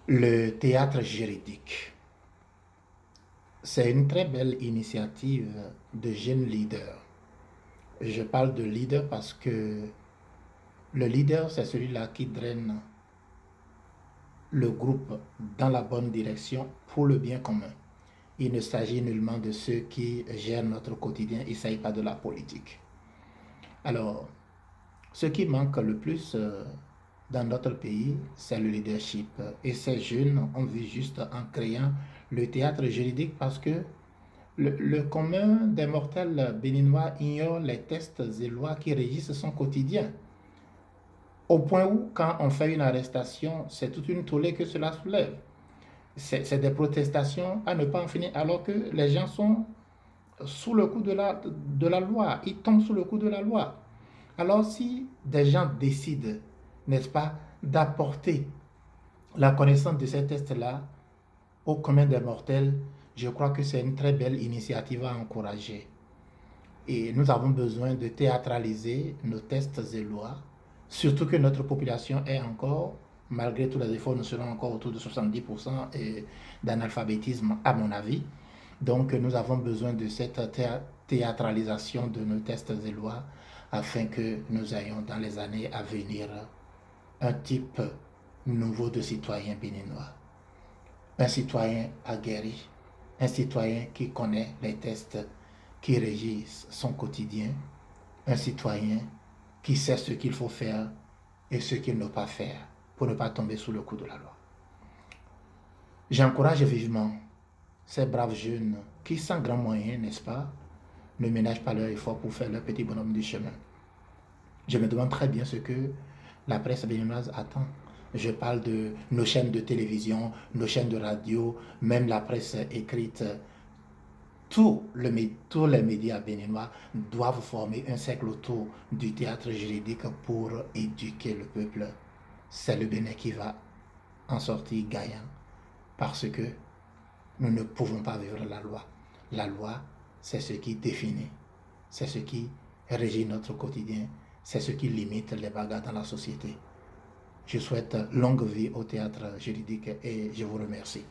Le théâtre juridique, c'est une très belle initiative de jeunes leaders. Je parle de leader parce que le leader, c'est celui-là qui draine le groupe dans la bonne direction pour le bien commun. Il ne s'agit nullement de ceux qui gèrent notre quotidien, il ne s'agit pas de la politique. Alors, ce qui manque le plus dans notre pays, c'est le leadership. Et ces jeunes ont vu juste en créant le théâtre juridique parce que le commun des mortels béninois ignore les textes et lois qui régissent son quotidien. Au point où, quand on fait une arrestation, c'est toute une tollée que cela soulève. C'est des protestations à ne pas en finir, alors que les gens sont sous le coup de la loi. Ils tombent sous le coup de la loi. Alors si des gens décident, n'est-ce pas, d'apporter la connaissance de ces tests-là au commun des mortels, je crois que c'est une très belle initiative à encourager. Et nous avons besoin de théâtraliser nos tests et lois, surtout que notre population est encore, malgré tous les efforts, nous serons encore autour de 70% d'analphabétisme, à mon avis. Donc, nous avons besoin de cette théâtralisation de nos tests et lois afin que nous ayons dans les années à venir un type nouveau de citoyen béninois. Un citoyen aguerri, un citoyen qui connaît les tests qui régissent son quotidien, un citoyen qui sait ce qu'il faut faire et ce qu'il ne faut pas faire pour ne pas tomber sous le coup de la loi. J'encourage vivement ces braves jeunes qui, sans grand moyen, n'est-ce pas, ne ménagent pas leur effort pour faire leur petit bonhomme du chemin. Je me demande très bien ce que la presse béninoise attend. Je parle de nos chaînes de télévision, nos chaînes de radio, même la presse écrite. Tous les médias béninois doivent former un cercle autour du théâtre juridique pour éduquer le peuple. C'est le Bénin qui va en sortir gagnant parce que nous ne pouvons pas vivre la loi. La loi, c'est ce qui définit, c'est ce qui régit notre quotidien, c'est ce qui limite les bagarres dans la société. Je souhaite longue vie au théâtre juridique et je vous remercie.